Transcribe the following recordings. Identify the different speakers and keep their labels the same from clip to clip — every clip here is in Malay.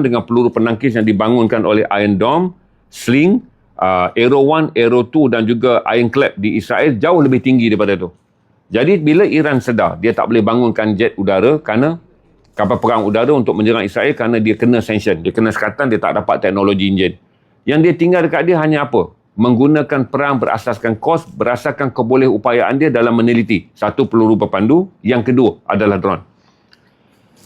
Speaker 1: dengan peluru penangkis yang dibangunkan oleh Iron Dome, Sling, Arrow 1, Arrow 2 dan juga Ironclad di Israel jauh lebih tinggi daripada itu. Jadi bila Iran sedar dia tak boleh bangunkan jet udara kerana kapal perang udara untuk menyerang Israel kerana dia kena sanction, dia kena sekatan, dia tak dapat teknologi enjin. Yang dia tinggal dekat dia hanya apa? Menggunakan perang berasaskan kos, berdasarkan kebolehupayaan dia dalam meneliti. Satu, peluru berpandu. Yang kedua adalah drone.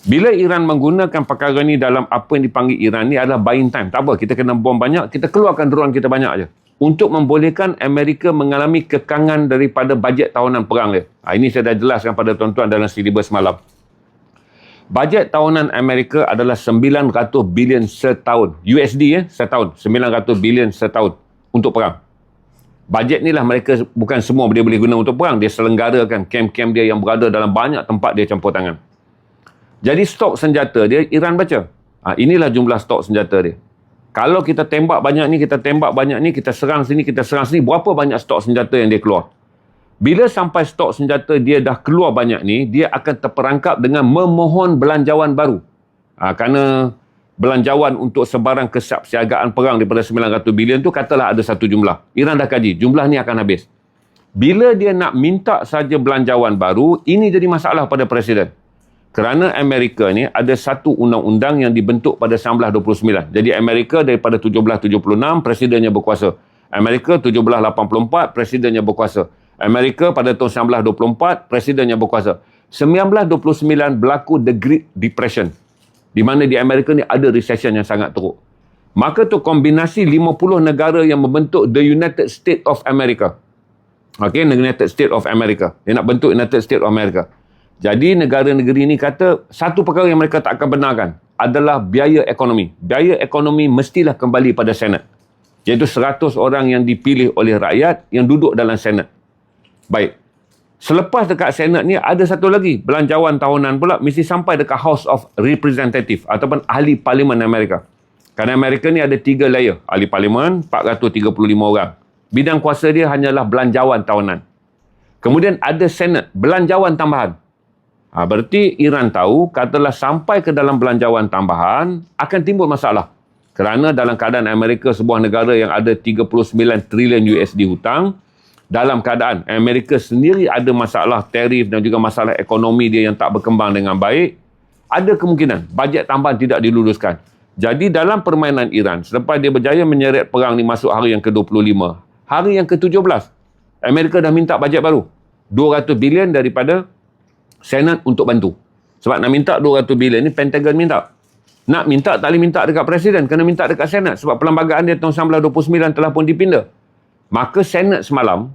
Speaker 1: Bila Iran menggunakan perkara ni dalam apa yang dipanggil Iran ni adalah buying time. Tak apa, kita kena bom banyak, kita keluarkan drone kita banyak aja. Untuk membolehkan Amerika mengalami kekangan daripada bajet tahunan perang dia. Ini saya dah jelaskan pada tuan-tuan dalam silibus semalam. Bajet tahunan Amerika adalah 900 bilion setahun. USD setahun. 900 bilion setahun untuk perang. Bajet ni lah mereka bukan semua dia boleh guna untuk perang. Dia selenggarakan kem-kem dia yang berada dalam banyak tempat dia campur tangan. Jadi stok senjata dia, Iran baca. Inilah jumlah stok senjata dia. Kalau kita tembak banyak ni, kita tembak banyak ni, kita serang sini, berapa banyak stok senjata yang dia keluar? Bila sampai stok senjata dia dah keluar banyak ni, dia akan terperangkap dengan memohon belanjawan baru. Kerana belanjawan untuk sebarang kesiapsiagaan perang daripada 900 bilion tu, katalah ada satu jumlah. Iran dah kaji, jumlah ni akan habis. Bila dia nak minta saja belanjawan baru, ini jadi masalah pada Presiden. Kerana Amerika ni ada satu undang-undang yang dibentuk pada 1929. Jadi Amerika daripada 1776, Presidennya berkuasa. Amerika 1784, Presidennya berkuasa. Amerika pada tahun 1924, Presidennya berkuasa. 1929 berlaku The Great Depression. Di mana di Amerika ni ada recession yang sangat teruk. Maka tu kombinasi 50 negara yang membentuk The United States of America. Okay, The United States of America. Dia nak bentuk United States of America. Jadi negara-negeri ini kata satu perkara yang mereka tak akan benarkan adalah biaya ekonomi. Biaya ekonomi mestilah kembali pada Senat. Iaitu 100 orang yang dipilih oleh rakyat yang duduk dalam Senat. Baik. Selepas dekat Senat ni ada satu lagi belanjawan tahunan pula mesti sampai dekat House of Representative ataupun ahli parlimen Amerika. Kerana Amerika ni ada 3 layer. Ahli parlimen 435 orang. Bidang kuasa dia hanyalah belanjawan tahunan. Kemudian ada Senat, belanjawan tambahan. Berarti Iran tahu, katalah sampai ke dalam belanjawan tambahan, akan timbul masalah. Kerana dalam keadaan Amerika, sebuah negara yang ada 39 trilion USD hutang, dalam keadaan Amerika sendiri ada masalah tarif dan juga masalah ekonomi dia yang tak berkembang dengan baik, ada kemungkinan bajet tambahan tidak diluluskan. Jadi dalam permainan Iran, selepas dia berjaya menyeret perang ni masuk hari yang ke-25, hari yang ke-17, Amerika dah minta bajet baru. 200 bilion daripada Senat untuk bantu. Sebab nak minta 200 bilion ni Pentagon minta. Nak minta tak boleh minta dekat Presiden, kena minta dekat Senat. Sebab perlembagaan dia tahun 1929 telah pun dipindah. Maka Senat semalam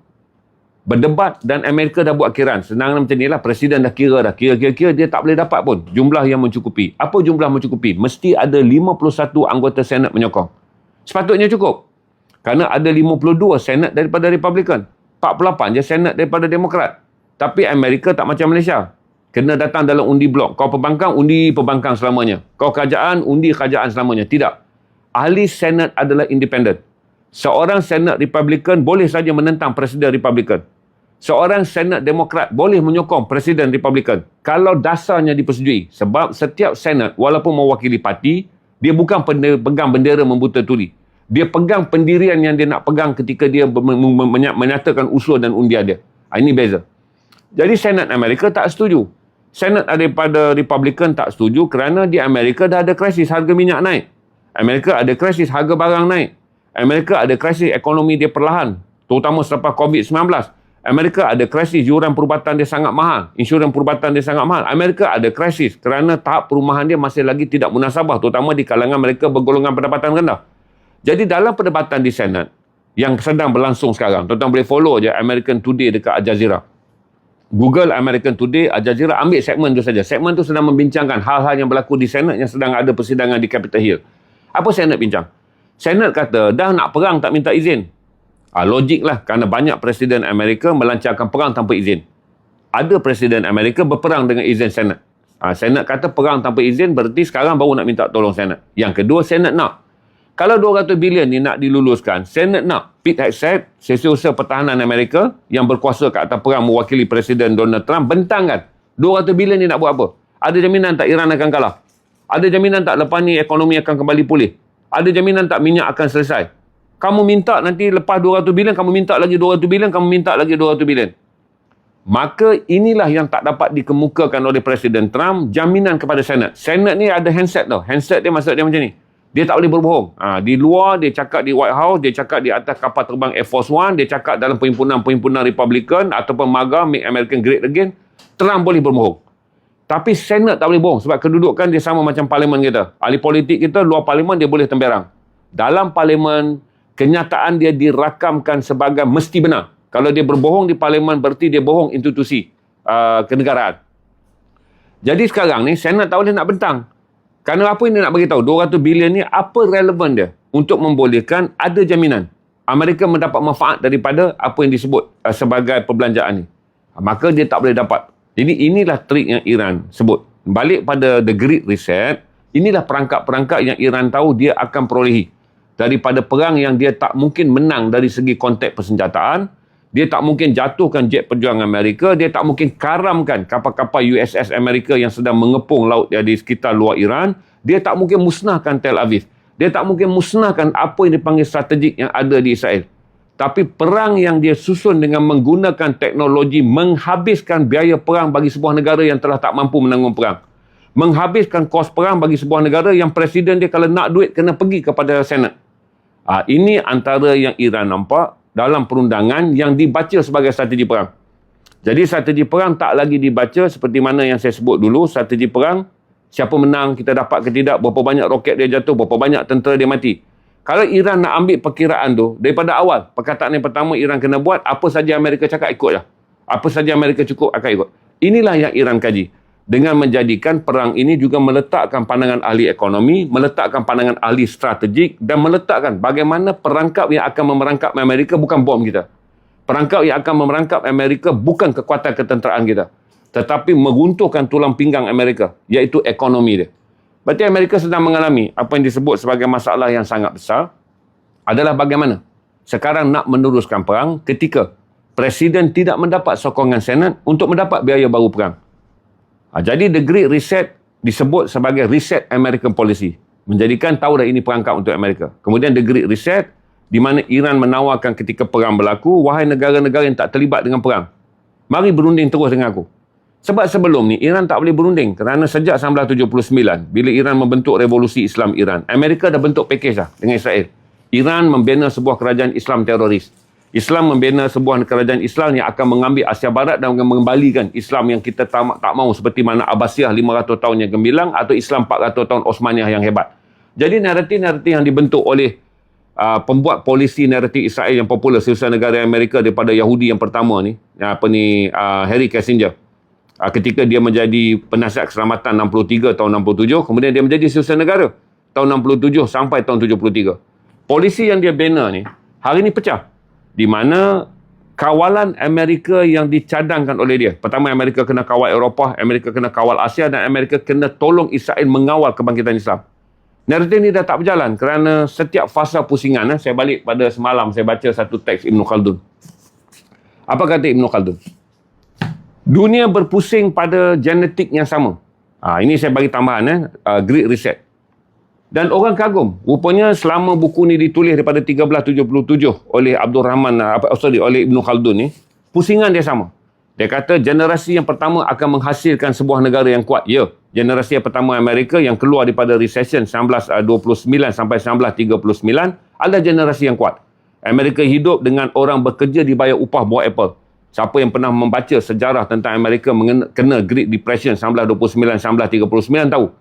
Speaker 1: berdebat dan Amerika dah buat kiraan. Senang macam ni lah, Presiden dah kira dah. Kira-kira dia tak boleh dapat pun jumlah yang mencukupi. Apa jumlah mencukupi? Mesti ada 51 anggota Senat menyokong. Sepatutnya cukup. Kerana ada 52 Senat daripada Republikan. 48 je Senat daripada Demokrat. Tapi Amerika tak macam Malaysia. Kena datang dalam undi blok. Kau pembangkang, undi pembangkang selamanya. Kau kerajaan, undi kerajaan selamanya. Tidak. Ahli Senat adalah independen. Seorang Senat Republikan boleh saja menentang Presiden Republikan. Seorang Senat Demokrat boleh menyokong Presiden Republikan. Kalau dasarnya dipersetujui. Sebab setiap Senat, walaupun mewakili parti, dia bukan pegang bendera membuta tuli. Dia pegang pendirian yang dia nak pegang ketika dia menyatakan usul dan undian dia. Ini beza. Jadi Senat Amerika tak setuju. Senat daripada Republikan tak setuju kerana di Amerika dah ada krisis harga minyak naik. Amerika ada krisis harga barang naik. Amerika ada krisis ekonomi dia perlahan. Terutama selepas COVID-19. Amerika ada krisis yuran perubatan dia sangat mahal. Insurans perubatan dia sangat mahal. Amerika ada krisis kerana tahap perumahan dia masih lagi tidak munasabah. Terutama di kalangan mereka bergolongan pendapatan rendah. Jadi dalam perdebatan di Senat yang sedang berlangsung sekarang, tuan-tuan boleh follow je American Today dekat Al Jazeera. Google American Today, Al Jazeera, ambil segmen tu saja. Segmen tu sedang membincangkan hal-hal yang berlaku di Senat yang sedang ada persidangan di Capitol Hill. Apa Senat bincang? Senat kata, dah nak perang tak minta izin. Logik lah, kerana banyak Presiden Amerika melancarkan perang tanpa izin. Ada Presiden Amerika berperang dengan izin Senat. Senat kata perang tanpa izin, berarti sekarang baru nak minta tolong Senat. Yang kedua, Senat nak. Kalau 200 bilion ni nak diluluskan, Senat nak. Pete Hegseth, Setiausaha Pertahanan Amerika yang berkuasa kat atas perang mewakili Presiden Donald Trump, bentangkan 200 bilion ni nak buat apa? Ada jaminan tak Iran akan kalah? Ada jaminan tak lepas ni ekonomi akan kembali pulih? Ada jaminan tak minyak akan selesai? Kamu minta nanti lepas 200 bilion, kamu minta lagi 200 bilion, kamu minta lagi 200 bilion. Maka inilah yang tak dapat dikemukakan oleh Presiden Trump, jaminan kepada Senat. Senat ni ada handset tau. Handset dia maksud dia macam ni. Dia tak boleh berbohong. Di luar, dia cakap di White House, dia cakap di atas kapal terbang Air Force One, dia cakap dalam perhimpunan Republican ataupun MAGA, Make America Great Again, Trump boleh berbohong. Tapi Senat tak boleh bohong sebab kedudukan dia sama macam parlimen kita. Ahli politik kita, luar parlimen dia boleh temberang. Dalam parlimen, kenyataan dia dirakamkan sebagai mesti benar. Kalau dia berbohong di parlimen, berarti dia bohong institusi kenegaraan. Jadi sekarang ni, Senat tak boleh nak bentang. Kerana apa ini nak beritahu? 200 bilion ni apa relevan dia untuk membolehkan ada jaminan Amerika mendapat manfaat daripada apa yang disebut sebagai perbelanjaan ni. Maka dia tak boleh dapat. Jadi inilah trik yang Iran sebut. Balik pada The Great Reset, inilah perangkap-perangkap yang Iran tahu dia akan perolehi. Daripada perang yang dia tak mungkin menang dari segi konteks persenjataan, dia tak mungkin jatuhkan jet perjuangan Amerika, dia tak mungkin karamkan kapal-kapal USS Amerika yang sedang mengepung laut di sekitar luar Iran, dia tak mungkin musnahkan Tel Aviv, dia tak mungkin musnahkan apa yang dipanggil strategik yang ada di Israel. Tapi perang yang dia susun dengan menggunakan teknologi menghabiskan biaya perang bagi sebuah negara yang telah tak mampu menanggung perang. Menghabiskan kos perang bagi sebuah negara yang presiden dia kalau nak duit kena pergi kepada Senat. Ini antara yang Iran nampak dalam perundangan yang dibaca sebagai strategi perang. Jadi strategi perang tak lagi dibaca seperti mana yang saya sebut dulu. Strategi perang, siapa menang, kita dapat ke tidak, berapa banyak roket dia jatuh, berapa banyak tentera dia mati. Kalau Iran nak ambil perkiraan tu, daripada awal, perkataan yang pertama Iran kena buat, apa saja Amerika cakap ikut je. Apa saja Amerika cukup akan ikut. Inilah yang Iran kaji. Dengan menjadikan perang ini juga meletakkan pandangan ahli ekonomi, meletakkan pandangan ahli strategik dan meletakkan bagaimana perangkap yang akan memerangkap Amerika bukan bom kita. Perangkap yang akan memerangkap Amerika bukan kekuatan ketenteraan kita, tetapi meruntuhkan tulang pinggang Amerika, iaitu ekonomi dia. Berarti Amerika sedang mengalami apa yang disebut sebagai masalah yang sangat besar adalah bagaimana sekarang nak meneruskan perang ketika Presiden tidak mendapat sokongan Senat untuk mendapat biaya baru perang. Jadi The Great Reset disebut sebagai Reset American Policy. Menjadikan tahu dah ini perangkap untuk Amerika. Kemudian The Great Reset di mana Iran menawarkan ketika perang berlaku, wahai negara-negara yang tak terlibat dengan perang, mari berunding terus dengan aku. Sebab sebelum ni Iran tak boleh berunding kerana sejak 1979 bila Iran membentuk revolusi Islam Iran, Amerika dah bentuk package dah dengan Israel. Iran membina sebuah kerajaan Islam teroris. Islam membina sebuah kerajaan Islam yang akan mengambil Asia Barat dan mengembalikan Islam yang kita tak mahu seperti mana Abbasiyah 500 tahun yang gemilang atau Islam 400 tahun Osmaniyah yang hebat. Jadi naratif-naratif yang dibentuk oleh pembuat polisi naratif Israel yang popular Selesa Negara Amerika daripada Yahudi yang pertama ni, Harry Kissinger. Ketika dia menjadi penasihat keselamatan 63 tahun 67, kemudian dia menjadi Selesa Negara tahun 67 sampai tahun 73. Polisi yang dia bina ni hari ni pecah. Di mana kawalan Amerika yang dicadangkan oleh dia. Pertama, Amerika kena kawal Eropah, Amerika kena kawal Asia dan Amerika kena tolong Israel mengawal kebangkitan Islam. Naratif ini dah tak berjalan kerana setiap fasa pusingan. Saya balik pada semalam, saya baca satu teks Ibn Khaldun. Apa kata Ibn Khaldun? Dunia berpusing pada genetik yang sama. Ini saya bagi tambahan, Great Reset. Dan orang kagum. Rupanya selama buku ni ditulis daripada 1377 oleh oleh Ibn Khaldun ni, pusingan dia sama. Dia kata generasi yang pertama akan menghasilkan sebuah negara yang kuat. Ya, generasi yang pertama Amerika yang keluar daripada recession 1929 sampai 1939 adalah generasi yang kuat. Amerika hidup dengan orang bekerja dibayar upah buah apple. Siapa yang pernah membaca sejarah tentang Amerika kena Great Depression 1929-1939 tahu.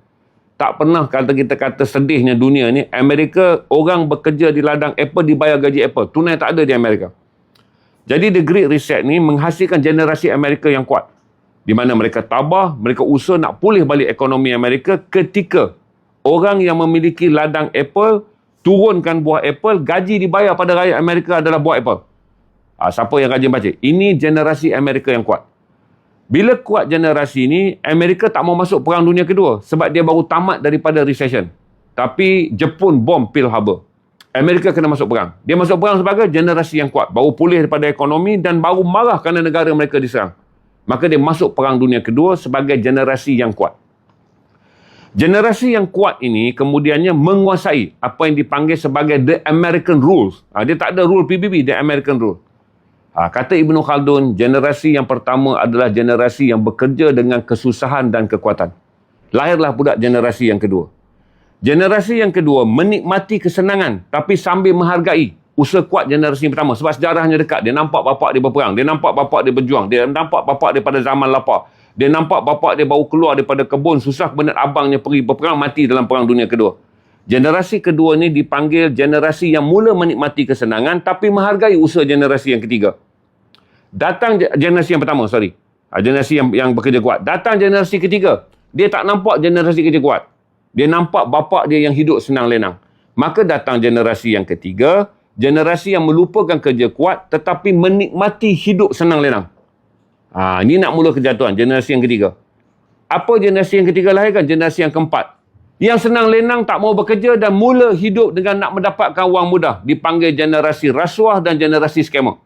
Speaker 1: Tak pernah kita kata sedihnya dunia ni, Amerika orang bekerja di ladang Apple dibayar gaji Apple. Tunai tak ada di Amerika. Jadi The Great Reset ni menghasilkan generasi Amerika yang kuat. Di mana mereka tabah, mereka usaha nak pulih balik ekonomi Amerika ketika orang yang memiliki ladang Apple turunkan buah Apple, gaji dibayar pada rakyat Amerika adalah buah Apple. Siapa yang rajin baca? Ini generasi Amerika yang kuat. Bila kuat generasi ini, Amerika tak mau masuk Perang Dunia Kedua sebab dia baru tamat daripada recession. Tapi Jepun bom Pearl Harbor. Amerika kena masuk perang. Dia masuk perang sebagai generasi yang kuat. Baru pulih daripada ekonomi dan baru marah kerana negara mereka diserang. Maka dia masuk Perang Dunia Kedua sebagai generasi yang kuat. Generasi yang kuat ini kemudiannya menguasai apa yang dipanggil sebagai the American rules. Dia tak ada rule PBB, the American rule. Kata Ibnu Khaldun, generasi yang pertama adalah generasi yang bekerja dengan kesusahan dan kekuatan. Lahirlah budak generasi yang kedua. Generasi yang kedua menikmati kesenangan tapi sambil menghargai usaha kuat generasi yang pertama. Sebab sejarahnya dekat. Dia nampak bapak dia berperang. Dia nampak bapak dia berjuang. Dia nampak bapak dia pada zaman lapar. Dia nampak bapak dia baru keluar daripada kebun. Susah kemudian abangnya pergi berperang, mati dalam perang dunia kedua. Generasi kedua ni dipanggil generasi yang mula menikmati kesenangan tapi menghargai usaha generasi yang ketiga. Datang generasi yang pertama, generasi yang bekerja kuat. Datang generasi ketiga. Dia tak nampak generasi kerja kuat. Dia nampak bapak dia yang hidup senang lenang. Maka datang generasi yang ketiga, generasi yang melupakan kerja kuat tetapi menikmati hidup senang lenang. Ini nak mula kejatuhan, generasi yang ketiga. Apa generasi yang ketiga lahirkan? Generasi yang keempat. Yang senang lenang, tak mau bekerja dan mula hidup dengan nak mendapatkan wang mudah. Dipanggil generasi rasuah dan generasi skamer.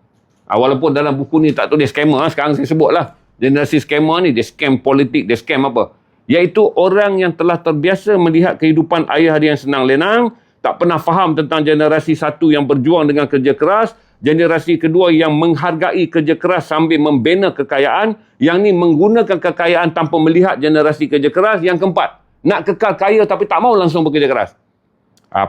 Speaker 1: Walaupun dalam buku ni tak tulis skamer, sekarang saya sebutlah. Generasi skamer ni, dia scam politik, dia scam apa? Iaitu orang yang telah terbiasa melihat kehidupan ayah dia yang senang lenang, tak pernah faham tentang generasi satu yang berjuang dengan kerja keras, generasi kedua yang menghargai kerja keras sambil membina kekayaan, yang ni menggunakan kekayaan tanpa melihat generasi kerja keras, yang keempat, nak kekal kaya tapi tak mau langsung bekerja keras.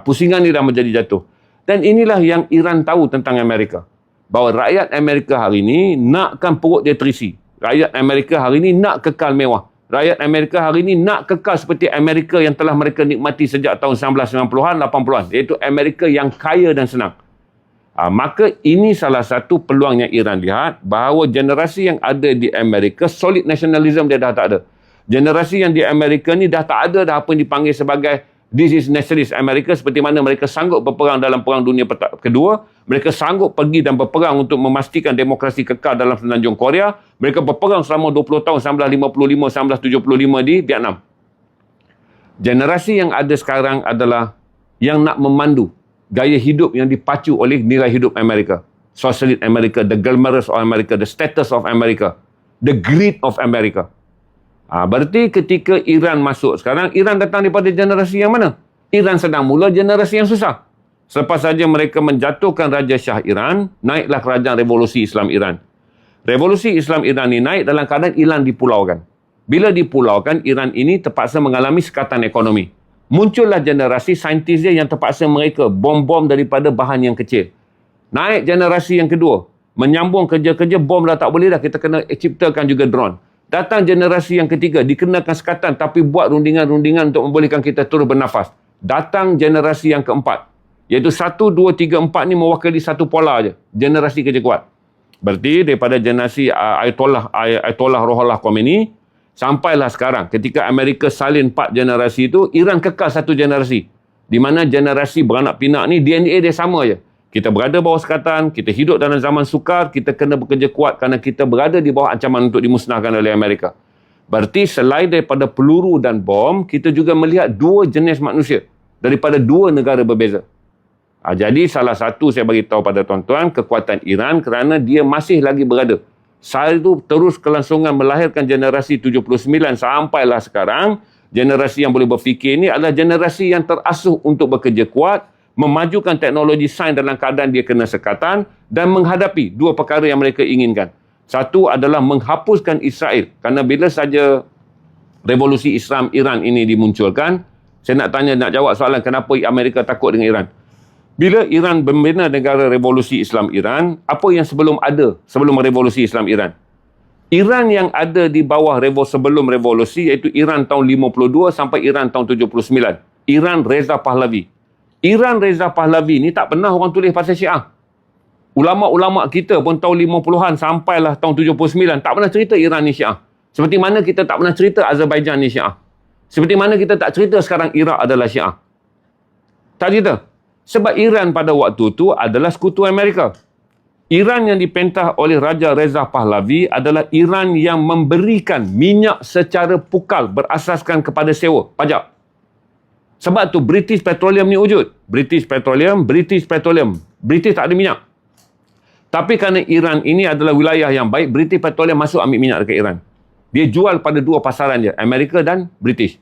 Speaker 1: Pusingan ni dah menjadi jatuh. Dan inilah yang Iran tahu tentang Amerika. Bahawa rakyat Amerika hari ini nakkan perut dia terisi. Rakyat Amerika hari ini nak kekal mewah. Rakyat Amerika hari ini nak kekal seperti Amerika yang telah mereka nikmati sejak tahun 1990-an, 80-an. Iaitu Amerika yang kaya dan senang. Maka ini salah satu peluang yang Iran lihat bahawa generasi yang ada di Amerika, solid nationalism dia dah tak ada. Generasi yang di Amerika ni dah tak ada dah apa yang dipanggil sebagai this is nationalist Amerika, seperti mana mereka sanggup berperang dalam perang dunia kedua, mereka sanggup pergi dan berperang untuk memastikan demokrasi kekal dalam semenanjung Korea, mereka berperang selama 20 tahun 1955-1975 di Vietnam. Generasi yang ada sekarang adalah yang nak memandu gaya hidup yang dipacu oleh nilai hidup Amerika. Socialist America, the glamorous of America, the status of America, the greed of America. Berarti ketika Iran masuk sekarang, Iran datang daripada generasi yang mana? Iran sedang mula generasi yang susah. Selepas saja mereka menjatuhkan Raja Shah Iran, naiklah kerajaan Revolusi Islam Iran. Revolusi Islam Iran ni naik dalam keadaan Iran dipulaukan. Bila dipulaukan, Iran ini terpaksa mengalami sekatan ekonomi. Muncullah generasi saintis dia yang terpaksa mereka bom-bom daripada bahan yang kecil. Naik generasi yang kedua, menyambung kerja-kerja bom dah tak boleh dah, kita kena ciptakan juga drone. Datang generasi yang ketiga, dikenakan sekatan tapi buat rundingan-rundingan untuk membolehkan kita terus bernafas. Datang generasi yang keempat, iaitu 1, 2, 3, 4 ni mewakili satu pola je, generasi kerja kuat. Berarti daripada generasi Ayatollah Ruhollah Khomeini, sampailah sekarang, ketika Amerika salin 4 generasi itu, Iran kekal satu generasi. Di mana generasi beranak pinak ni, DNA dia sama je. Kita berada bawah sekatan, kita hidup dalam zaman sukar, kita kena bekerja kuat kerana kita berada di bawah ancaman untuk dimusnahkan oleh Amerika. Berarti selain daripada peluru dan bom, kita juga melihat dua jenis manusia daripada dua negara berbeza. Jadi salah satu saya bagi tahu pada tuan-tuan, kekuatan Iran kerana dia masih lagi berada. Saya itu terus kelangsungan melahirkan generasi 79 sampailah sekarang. Generasi yang boleh berfikir ini adalah generasi yang terasuh untuk bekerja kuat, memajukan teknologi sains dalam keadaan dia kena sekatan dan menghadapi dua perkara yang mereka inginkan. Satu adalah menghapuskan Israel. Kerana bila saja revolusi Islam Iran ini dimunculkan, saya nak jawab soalan kenapa Amerika takut dengan Iran. Bila Iran membina negara revolusi Islam Iran, apa yang sebelum revolusi Islam Iran? Iran yang ada di bawah sebelum revolusi iaitu Iran tahun 52 sampai Iran tahun 79. Iran Reza Pahlavi. Iran Reza Pahlavi ni tak pernah orang tulis pasal Syiah. Ulama-ulama kita pun tahun 50-an sampailah tahun 79 tak pernah cerita Iran ni Syiah. Seperti mana kita tak pernah cerita Azerbaijan ni Syiah. Seperti mana kita tak cerita sekarang Iraq adalah Syiah. Tak cerita. Sebab Iran pada waktu itu adalah sekutu Amerika. Iran yang dipentah oleh Raja Reza Pahlavi adalah Iran yang memberikan minyak secara pukal berasaskan kepada sewa, pajak. Sebab tu British Petroleum ni wujud. British Petroleum. British tak ada minyak. Tapi kerana Iran ini adalah wilayah yang baik, British Petroleum masuk ambil minyak dekat Iran. Dia jual pada dua pasaran je, Amerika dan British.